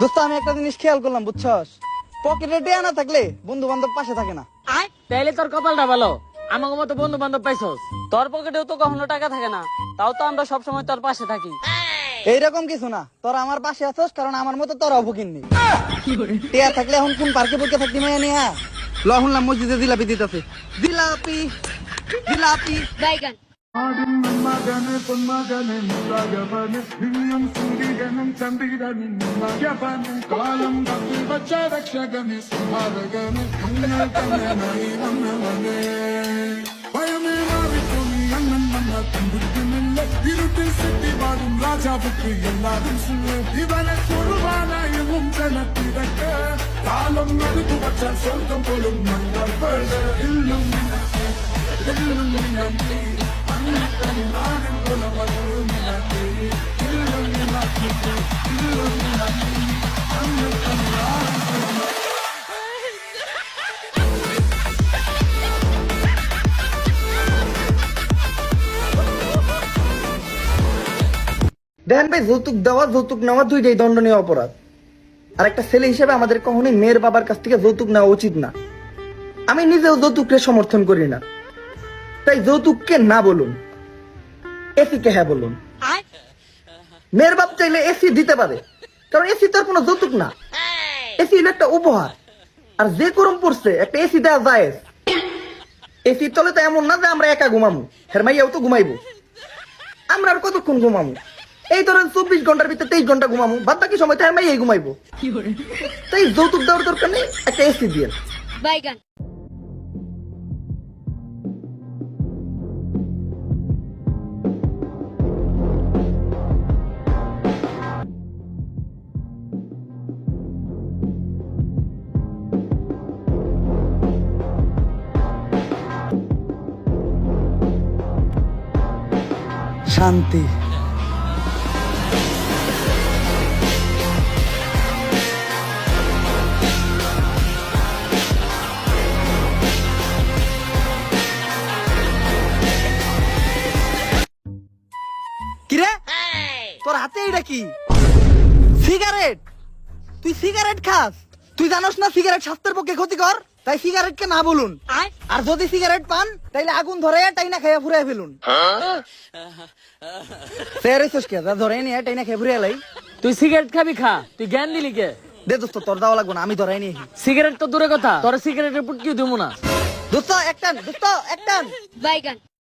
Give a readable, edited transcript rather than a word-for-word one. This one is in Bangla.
দোস্ত আমি একটা জিনিস খেয়াল করলাম বুঝছস, পকেটে টিয়া না থাকলে বন্ধু বান্ধব পাশে থাকে না। তাইলে তোর কপালটা ভালো, আমাকে মতো বন্ধু বান্ধব পাইছস। তোর পকেটেও তো কখনো টাকা থাকে না, তাও তো আমরা সবসময় তোর পাশে থাকি। এইরকম কিছু না, তোরা আমার পাশে আছস কারণ আমার মতো তোরাও ফকির নেই। টিয়া থাকলে এখন কোন পার্কে পড়তে থাকতি মাইয়া নিয়া ল শুনলাম মসজিদে জিলাপি দিতেছে। জিলাপি জিলাপি বাইগান മകനെ പൊന്മകനെ മുത്തകവനെ നിന്യം സൂര്യനും ചന്ദ്രനും മകവനെ കാലം തപ്പി വച്ച രക്ഷകനെ സുഭാരകനെ നിങ്ങൾ തന്നെ നയിവന്നവനെ ഭയമേ മാറിക്കൊള്ളി അണ്ണൻ വന്ന തമ്പുരുക്കുന്നില്ല ഇരുട്ടിൽ സിറ്റി പാടും രാജാവുക്ക് എല്ലാവരും ഇവനെ കുറുവാനായും ജനത്തിരക്ക് കാലം നടുക്കു വച്ച സ്വർഗം പോലും ഞങ്ങൾ ഇല്ലും দেখেন ভাই, যৌতুক দেওয়া যৌতুক নেওয়া দুইটাই দণ্ডনীয় অপরাধ। আর একটা ছেলে হিসেবে আমাদের কখনোই মেয়ের বাবার কাছ থেকে যৌতুক নেওয়া উচিত না। আমি নিজেও যৌতুককে সমর্থন করি না, তাই যৌতুককে না বলুন, এসিকে হ্যাঁ বলুন। মেয়ের বাপ চাইলে এসি দিতে পারে, কারণ এসি তো আর কোনো যৌতুক না, এসি হলো একটা উপহার। আর যে গরম পড়ছে একটা এসি দেওয়া যায়। এসি তলে তো এমন না যে আমরা একা ঘুমামু, হেরমাইয়াও তো ঘুমাইবো। আমরা আর কতক্ষণ ঘুমামু? এই ধরেন 24 ঘন্টার ভিতরে 23 ঘন্টা ঘুমামু, বাদ বাকি সময় তো হেরমাইয়াই ঘুমাইবো। তাই যৌতুক দেওয়ার দরকার নেই, একটা এসি দিয়ে। বাইগান শান্তি। কিরে তোর হাতে এটা কি? সিগারেট? তুই সিগারেট খাস? তুই জানোস না সিগারেট স্বাস্থ্যের পক্ষে ক্ষতিকর? তাই সিগারেটকে না বলুন। আর যদি সিগারেট পান তাইলে আগুন ধরে টাইনা খাইয়া ফুরাই ফেলুন। ধরে নিয়ে টাইনা খাইয়া ফুরাই লাই। তুই সিগারেট খাবি খা, তুই জ্ঞান দিলি কে? দে দোস্ত, তোর দেওয়া লাগবো না, আমি ধরাই নিয়ে। সিগারেট তো দূরে কথা, তোর সিগারেটের পুটকিও দিব না। দোস্ত একটান, দোস্ত একটান। বাইগান